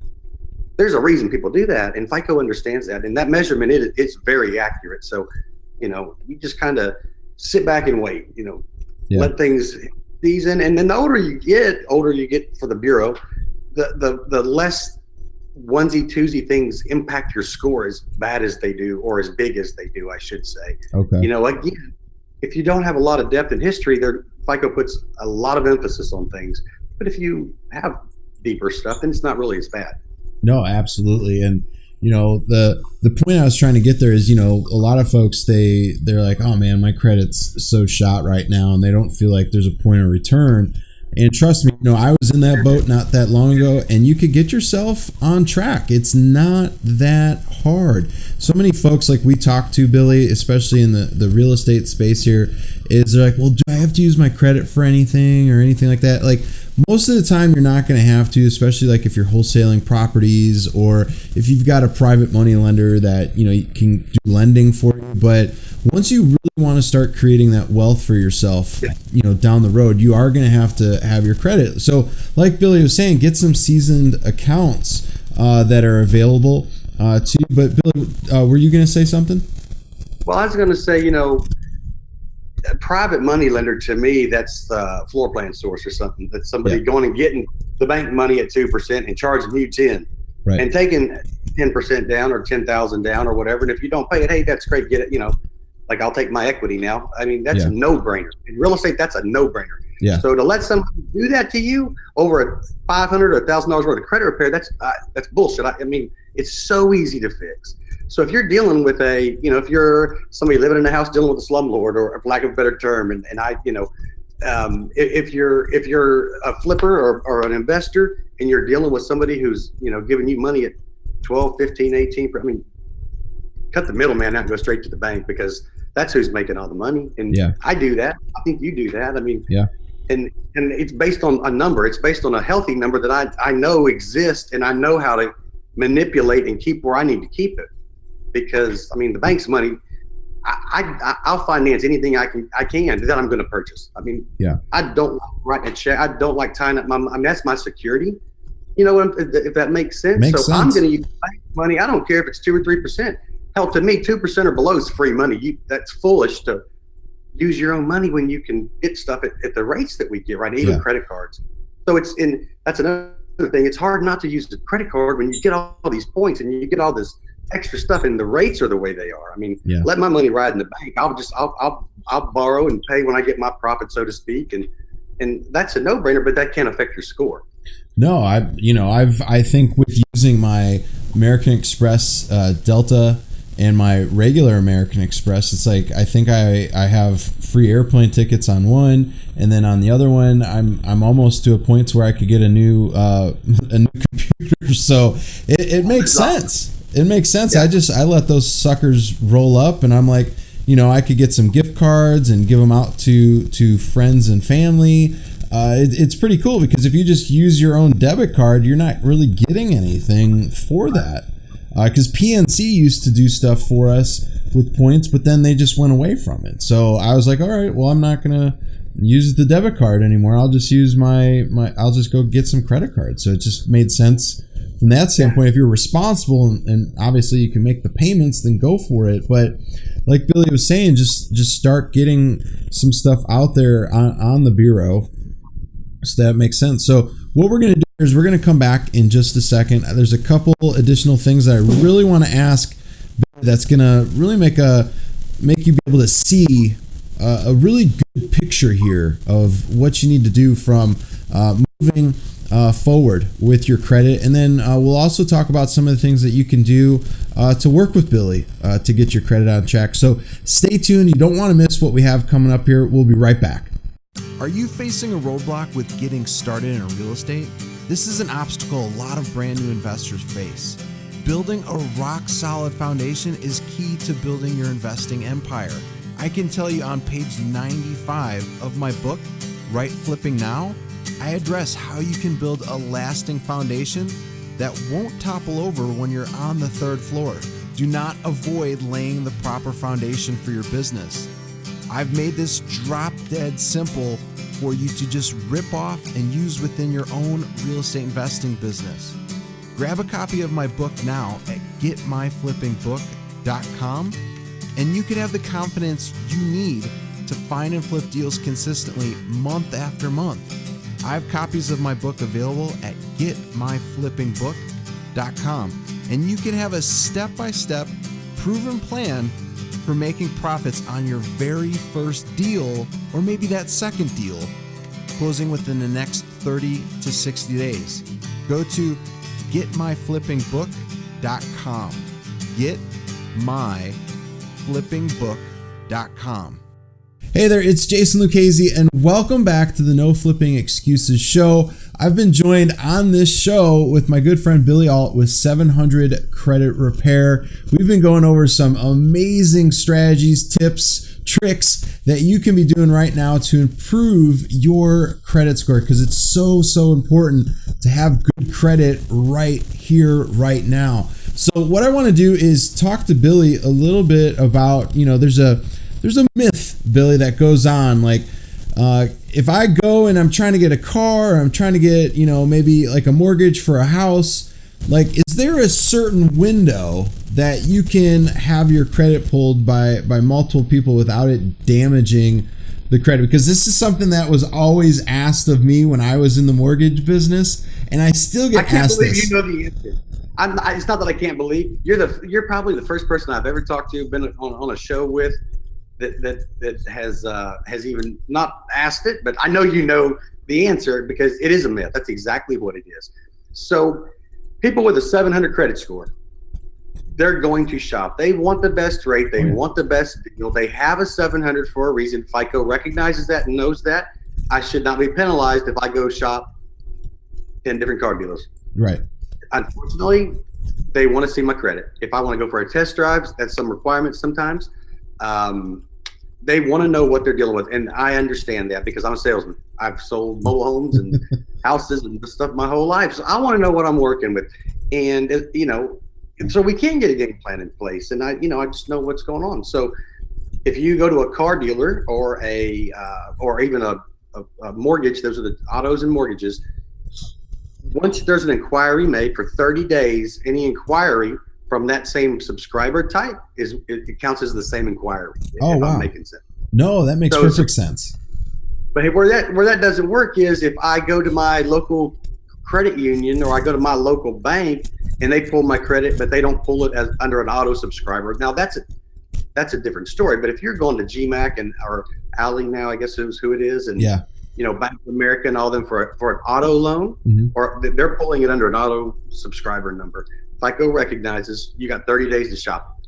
there's a reason people do that, and FICO understands that, and that measurement it's very accurate. So, you just kind of sit back and wait. Let things season, and then the older you get for the bureau, the less onesie twosie things impact your score as bad as they do, or as big as they do, I should say. Okay. Again, if you don't have a lot of depth in history, FICO puts a lot of emphasis on things, but if you have deeper stuff, then it's not really as bad. No, absolutely. And the point I was trying to get there is, a lot of folks, they're like, oh man, my credit's so shot right now, and they don't feel like there's a point of return. And trust me, I was in that boat not that long ago, and you could get yourself on track. It's not that hard. So many folks like we talk to, Billy, especially in the real estate space here, is they're like, well, do I have to use my credit for anything or anything like that? Like, most of the time you're not going to have to, especially like if you're wholesaling properties or if you've got a private money lender that, you can do lending for you. But once you really want to start creating that wealth for yourself, down the road, you are going to have your credit. So like Billy was saying, get some seasoned accounts that are available to you. But Billy, were you going to say something? Well, I was going to say, a private money lender, to me, that's the floor plan source or something. That's somebody going and getting the bank money at 2% and charging you 10, right, and taking 10% down or 10,000 down or whatever. And if you don't pay it, hey, that's great. Get it. Like I'll take my equity now. I mean, that's a no-brainer. In real estate, that's a no-brainer. Yeah. So to let somebody do that to you over a $500 or $1,000 worth of credit repair, that's bullshit. I mean, it's so easy to fix. So if you're dealing with if you're somebody living in a house dealing with a slumlord, or for lack of a better term, if you're a flipper or an investor and you're dealing with somebody who's, giving you money at 12, 15, 18, I mean, cut the middleman out and go straight to the bank, because that's who's making all the money. And I do that. I think you do that. I mean, and it's based on a number. It's based on a healthy number that I know exists, and I know how to manipulate and keep where I need to keep it. Because the bank's money, I'll finance anything I can that I'm going to purchase. I mean, I don't like writing a check. I don't like tying up that's my security. If that makes sense. I'm going to use bank money. I don't care if it's 2 or 3%. Hell, to me, 2% or below is free money. That's foolish to use your own money when you can get stuff at the rates that we get, right? Even credit cards. So that's another thing. It's hard not to use the credit card when you get all these points and you get all this extra stuff, and the rates are the way they are. I mean, let my money ride in the bank. I'll borrow and pay when I get my profit, so to speak, and that's a no-brainer. But that can't affect your score. No, I think with using my American Express Delta and my regular American Express, it's like I think I have free airplane tickets on one, and then on the other one, I'm almost to a point where I could get a new computer. So it makes sense. It makes sense. I let those suckers roll up, and I'm like, I could get some gift cards and give them out to friends and family. It's pretty cool, because if you just use your own debit card, you're not really getting anything for that. Because PNC used to do stuff for us with points, but then they just went away from it. So I was like, all right, well, I'm not going to use the debit card anymore. I'll just use I'll just go get some credit cards. So it just made sense from that standpoint. If you're responsible and obviously you can make the payments, then go for it. But like Billy was saying, just start getting some stuff out there on the bureau. So that makes sense. So what we're going to do is we're going to come back in just a second. There's a couple additional things that I really want to ask that's going to really make you be able to see a really good picture here of what you need to do from moving forward with your credit. And then we'll also talk about some of the things that you can do to work with Billy to get your credit on track. So stay tuned. You don't want to miss what we have coming up here. We'll be right back. Are you facing a roadblock with getting started in real estate? This is an obstacle a lot of brand new investors face. Building a rock-solid foundation is key to building your investing empire. I can tell you on page 95 of my book, Right Flipping Now, I address how you can build a lasting foundation that won't topple over when you're on the third floor. Do not avoid laying the proper foundation for your business. I've made this drop dead simple for you to just rip off and use within your own real estate investing business. Grab a copy of my book now at getmyflippingbook.com, and you can have the confidence you need to find and flip deals consistently month after month. I have copies of my book available at getmyflippingbook.com, and you can have a step-by-step proven plan for making profits on your very first deal, or maybe that second deal, closing within the next 30 to 60 days. Go to getmyflippingbook.com getmyflippingbook.com. Getmyflippingbook.com. Hey there, it's Jason Lucchesi, and welcome back to the No Flipping Excuses show. I've been joined on this show with my good friend Billy Alt with 700 Credit Repair. We've been going over some amazing strategies, tips, tricks that you can be doing right now to improve your credit score, because it's so important to have good credit right here, right now. So what I want to do is talk to Billy a little bit about, there's a myth, Billy, that goes on. Like, if I go and I'm trying to get a car, or I'm trying to get, maybe like a mortgage for a house, like, is there a certain window that you can have your credit pulled by multiple people without it damaging the credit? Because this is something that was always asked of me when I was in the mortgage business, and I still get asked this. You know the answer. It's not that I can't believe. You're probably the first person I've ever talked to, been on a show with, that has even not asked it, but I know you know the answer, because it is a myth. That's exactly what it is. So people with a 700 credit score, they're going to shop. They want the best rate. They want the best deal. They have a 700 for a reason. FICO recognizes that and knows that. I should not be penalized if I go shop 10 different car dealers. Right. Unfortunately, they want to see my credit. If I want to go for a test drive, that's some requirements sometimes. They want to know what they're dealing with, and I understand that, because I'm a salesman. I've sold mobile homes and houses and stuff my whole life, so I want to know what I'm working with, and so we can get a game plan in place, and I just know what's going on. So if you go to a car dealer or even a mortgage, those are the autos and mortgages. Once there's an inquiry made for 30 days, any inquiry from that same subscriber type it counts as the same inquiry. Oh, wow. I'm making sense. No, that makes perfect sense. But where that doesn't work is if I go to my local credit union, or I go to my local bank and they pull my credit, but they don't pull it as under an auto subscriber. Now that's a different story. But if you're going to GMAC or Ally now, I guess is who it is, and Bank of America and all them for an auto loan, or they're pulling it under an auto subscriber number. FICO recognizes you got 30 days to shop.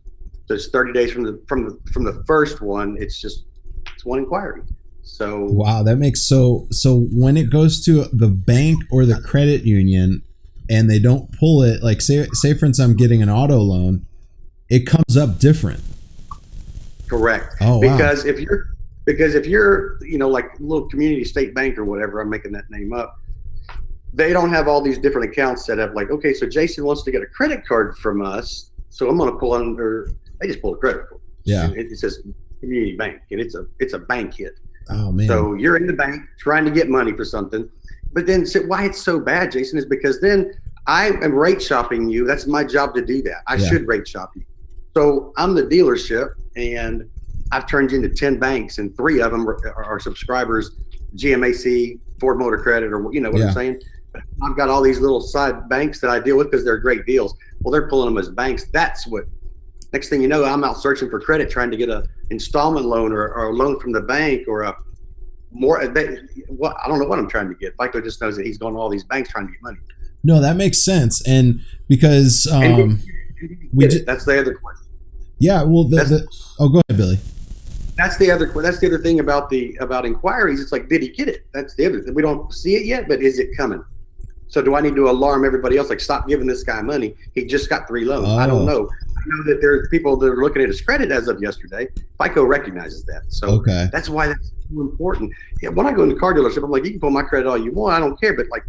So it's 30 days from the first one. It's one inquiry. So wow, that makes so when it goes to the bank or the credit union and they don't pull it, like say for instance I'm getting an auto loan, it comes up different. Correct. Oh, wow. Because if you're like a little community state bank or whatever, I'm making that name up, they don't have all these different accounts set up. Like, okay, so Jason wants to get a credit card from us, so I'm going to pull under. They just pull a credit card. Yeah. It says community bank, and it's a bank hit. Oh man. So you're in the bank trying to get money for something, but then why it's so bad, Jason, is because then I am rate shopping you. That's my job to do that. I should rate shop you. So I'm the dealership, and I've turned you into 10 banks, and 3 of them are subscribers, GMAC, Ford Motor Credit, or what I'm saying. I've got all these little side banks that I deal with because they're great deals. Well, they're pulling them as banks. That's what. Next thing you know, I'm out searching for credit, trying to get a installment loan or a loan from the bank or I don't know what I'm trying to get. FICO just knows that he's going to all these banks trying to get money. No, that makes sense, and because that's the other question. Yeah, well, go ahead, Billy. That's the other thing about inquiries. It's like, did he get it? That's the other thing. We don't see it yet, but is it coming? So do I need to alarm everybody else? Like, stop giving this guy money. He just got 3 loans. I don't know. I know that there's people that are looking at his credit as of yesterday. FICO recognizes that. So that's why that's so important. Yeah, when I go in the car dealership, I'm like, you can pull my credit all you want. I don't care. But like,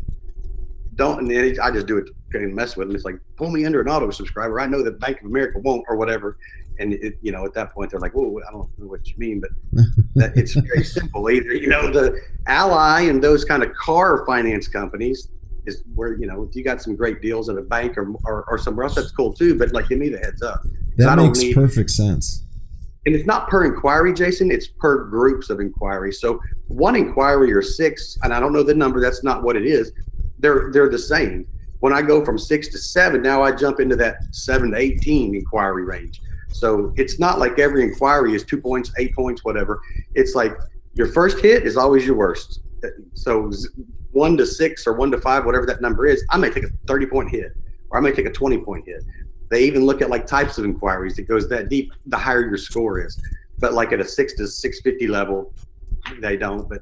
don't. And then I just do it to mess with them. It's like, pull me under an auto subscriber. I know that Bank of America won't, or whatever. And at that point they're like, whoa, I don't know what you mean, but it's very simple. Either the Ally and those kind of car finance companies is where if you got some great deals at a bank or somewhere else, that's cool too. But like, give me the heads up. That makes perfect sense. And it's not per inquiry, Jason. It's per groups of inquiries. So 1 inquiry or 6, and I don't know the number. That's not what it is. They're the same. When I go from 6 to 7, now I jump into that 7 to 18 inquiry range. So it's not like every inquiry is 2 points, 8 points, whatever. It's like your first hit is always your worst. So 1 to 6 or 1 to 5, whatever that number is, I may take a 30-point hit, or I may take a 20-point hit. They even look at like types of inquiries. It goes that deep, the higher your score is. But like at a 6 to 650 level, they don't. But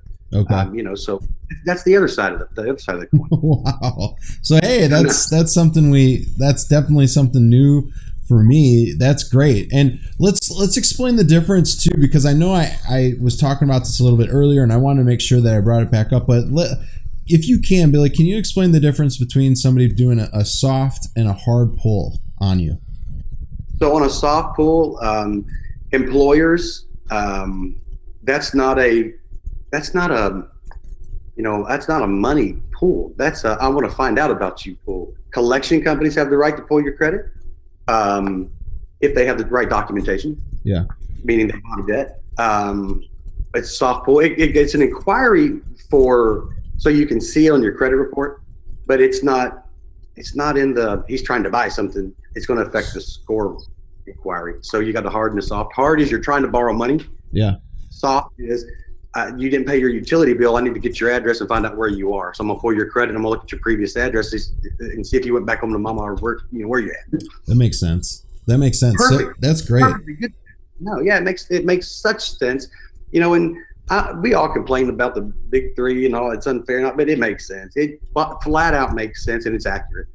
so that's the other side of the other side of the coin. Wow. So hey, that's definitely something new for me. That's great. And let's explain the difference too, because I know I was talking about this a little bit earlier, and I want to make sure that I brought it back up. But if you can, Billy, can you explain the difference between somebody doing a soft and a hard pull on you? So on a soft pull, employers, that's not a money pool. That's a I want to find out about you pool. Collection companies have the right to pull your credit if they have the right documentation. Yeah. Meaning they bought a debt. It's soft pull. It gets an inquiry so you can see it on your credit report, but it's not in the he's trying to buy something. It's going to affect the score inquiry. So you got the hard and the soft. Hard is you're trying to borrow money. Yeah. Soft is you didn't pay your utility bill. I need to get your address and find out where you are. So I'm gonna pull your credit. I'm gonna look at your previous addresses and see if you went back home to mama or where you at. That makes sense. Perfect. So, that's great. Perfect. No, yeah, it makes such sense. And we all complain about the big three and all. It's unfair, but it makes sense. It flat out makes sense, and it's accurate.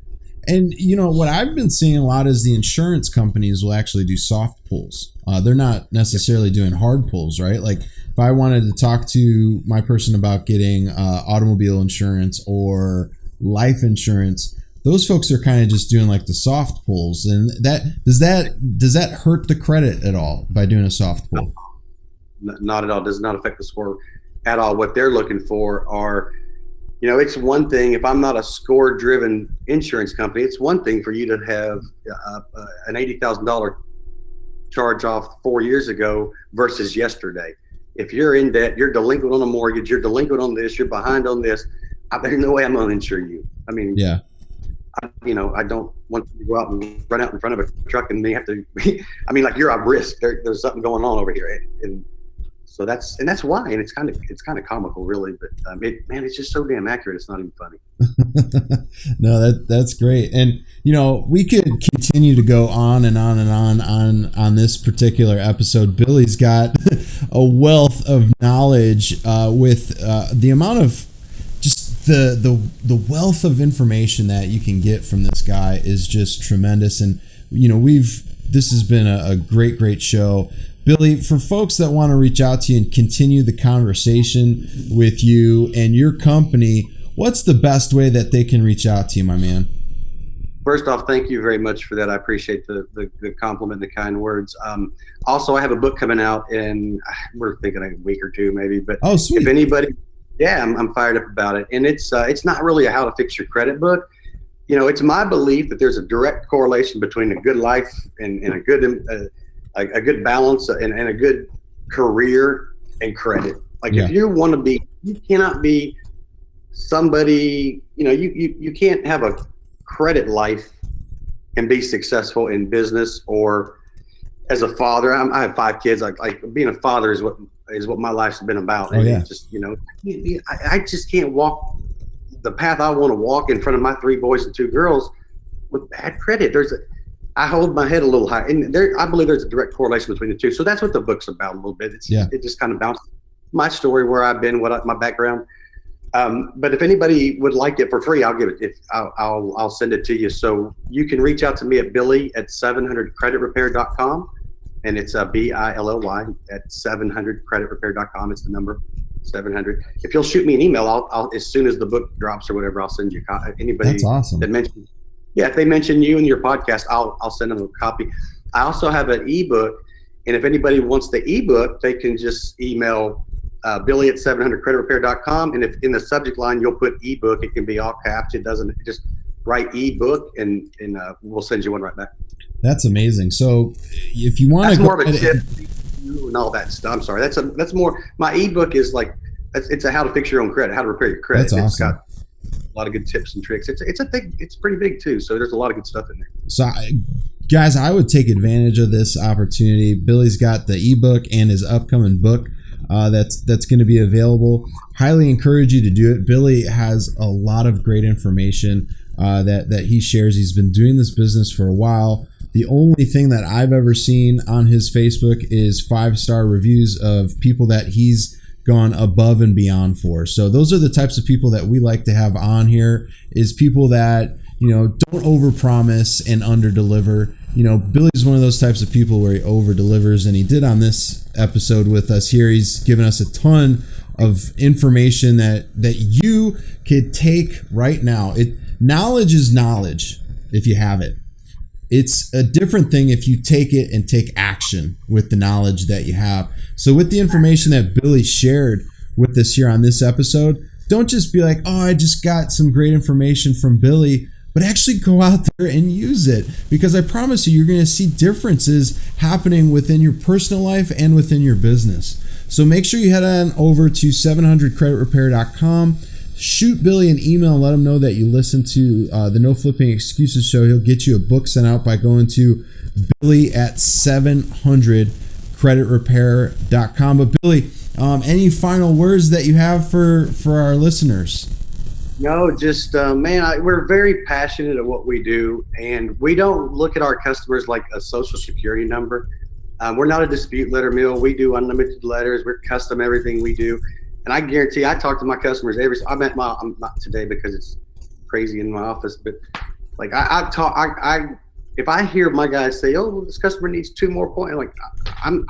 And what I've been seeing a lot is the insurance companies will actually do soft pulls. They're not necessarily doing hard pulls, right? Like if I wanted to talk to my person about getting automobile insurance or life insurance, those folks are kind of just doing like the soft pulls. And does that hurt the credit at all by doing a soft pull? No, not at all. Does not affect the score at all. What they're looking for are, it's one thing if I'm not a score-driven insurance company. It's one thing for you to have an $80,000 charge off 4 years ago versus yesterday. If you're in debt, you're delinquent on a mortgage, you're delinquent on this, you're behind on this. There's no way I'm going to insure you. I mean, yeah. I don't want you to go out and run out in front of a truck and they have to. Like you're at risk. There's something going on over here, and so that's why. And it's kind of comical, really. But it's just so damn accurate. It's not even funny. No, that's great. And we could continue to go on and on and on this particular episode. Billy's got a wealth of knowledge with the amount of just the wealth of information that you can get from this guy is just tremendous. And this has been a great show. Billy, for folks that want to reach out to you and continue the conversation with you and your company, what's the best way that they can reach out to you, my man? First off, thank you very much for that. I appreciate the compliment, the kind words. Also, I have a book coming out and we're thinking a week or two maybe, but sweet. If anybody, I'm fired up about it. And it's not really a how to fix your credit book. It's my belief that there's a direct correlation between a good life and a good balance and a good career and credit. If you want to be, you cannot be somebody, you can't have a credit life and be successful in business or as a father. I have 5 kids. Like being a father is what my life's been about. And it's just, I just can't walk the path I want to walk in front of my 3 boys and 2 girls with bad credit. I hold my head a little high, and I believe there's a direct correlation between the two. So that's what the book's about a little bit. It just kind of bounces my story, where I've been, my background. But if anybody would like it for free, I'll give it. I'll send it to you. So you can reach out to me at billy@700creditrepair.com, and it's Billy at 700creditrepair.com. It's the number 700. If you'll shoot me an email, I'll as soon as the book drops or whatever, I'll send you anybody. That's awesome. That mentions. Yeah, if they mention you in your podcast, I'll send them a copy. I also have an ebook, and if anybody wants the ebook, they can just email Billy at 700creditrepair.com, and if in the subject line you'll put ebook, it can be all caps. It doesn't, just write ebook, and we'll send you one right back. That's amazing. So if you want to, that's more of a tip and all that stuff. I'm sorry, that's more. My ebook is like it's a how to fix your own credit, how to repair your credit. That's awesome. It's got a lot of good tips and tricks. It's pretty big too, so there's a lot of good stuff in there. So guys, I would take advantage of this opportunity. Billy's got the ebook and his upcoming book that's going to be available. Highly encourage you to do it. Billy has a lot of great information that he shares. He's been doing this business for a while, The only thing that I've ever seen on his Facebook is 5-star reviews of people that he's gone above and beyond for. So those are the types of people that we like to have on here, is people that, don't overpromise and underdeliver. Billy's one of those types of people where he over-delivers, and he did on this episode with us here. He's given us a ton of information that you could take right now. Knowledge is knowledge if you have it. It's a different thing if you take it and take action with the knowledge that you have. So with the information that Billy shared with us here on this episode, don't just be like, oh, I just got some great information from Billy, but actually go out there and use it, because I promise you're going to see differences happening within your personal life and within your business. So make sure you head on over to 700creditrepair.com. Shoot Billy an email and let him know that you listen to the No Flipping Excuses show. He'll get you a book sent out by going to Billy at 700creditrepair.com. But Billy, any final words that you have for our listeners? No, just, we're very passionate at what we do, and we don't look at our customers like a social security number. We're not a dispute letter mill. We do unlimited letters. We're custom everything we do. And I guarantee I talk to my customers I'm not today because it's crazy in my office, but like if I hear my guys say, oh, this customer needs 2 more points, like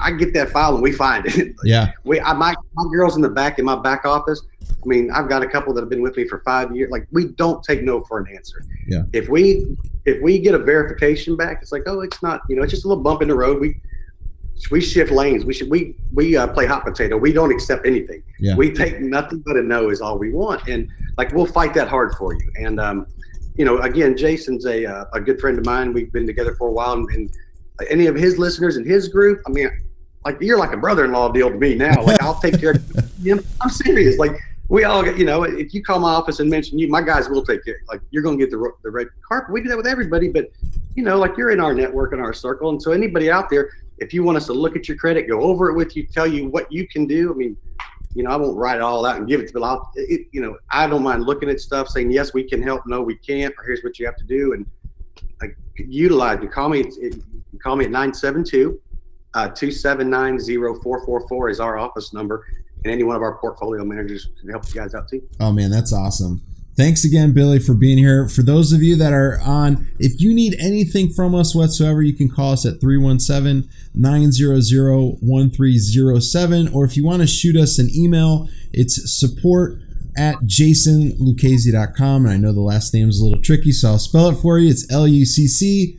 I get that file and we find it. Yeah. My girls in the back in my back office. I mean, I've got a couple that have been with me for 5 years. Like, we don't take no for an answer. Yeah. If we get a verification back, it's like, oh, it's not, it's just a little bump in the road. We shift lanes. We play hot potato. We don't accept anything. Yeah. We take nothing but a no is all we want. And like, we'll fight that hard for you. And, again, Jason's a good friend of mine. We've been together for a while, and any of his listeners in his group, I mean, like, you're like a brother-in-law deal to me now. Like, I'll take care of him. I'm serious. Like, we all get, if you call my office and mention you, my guys will take care. Like, you're going to get the red carpet. We do that with everybody, but like, you're in our network, in our circle. And so anybody out there, if you want us to look at your credit, go over it with you, tell you what you can do. I mean, I won't write it all out and give it to them. I don't mind looking at stuff, saying, yes, we can help. No, we can't. Or here's what you have to do. And utilize me. Call me at 972-279-0444 is our office number. And any one of our portfolio managers can help you guys out too. Oh man, that's awesome. Thanks again, Billy, for being here. For those of you that are on, if you need anything from us whatsoever, you can call us at 317-900-1307. Or if you want to shoot us an email, it's support@jasonluchesi.com. And I know the last name is a little tricky, so I'll spell it for you. It's LUCCHESI.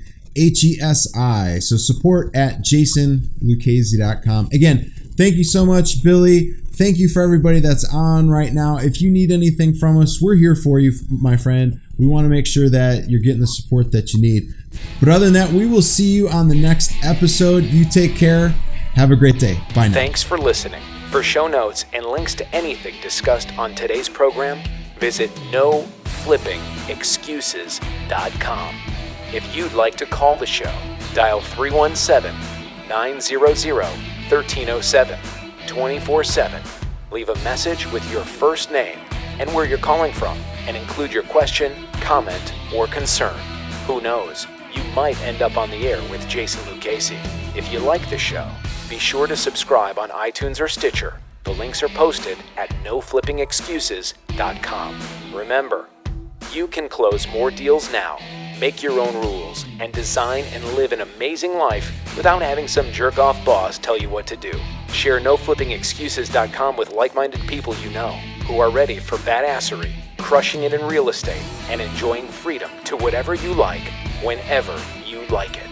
So support@jasonluchesi.com. Again, thank you so much, Billy. Thank you for everybody that's on right now. If you need anything from us, we're here for you, my friend. We want to make sure that you're getting the support that you need. But other than that, we will see you on the next episode. You take care. Have a great day. Bye now. Thanks for listening. For show notes and links to anything discussed on today's program, visit noflippingexcuses.com. If you'd like to call the show, dial 317-900-1307. 24/7. Leave a message with your first name and where you're calling from, and include your question, comment, or concern. Who knows? You might end up on the air with Jason Lucchesi. If you like the show, be sure to subscribe on iTunes or Stitcher. The links are posted at noflippingexcuses.com. Remember, you can close more deals now, make your own rules, and design and live an amazing life without having some jerk-off boss tell you what to do. Share noflippingexcuses.com with like-minded people you know who are ready for badassery, crushing it in real estate, and enjoying freedom to whatever you like, whenever you like it.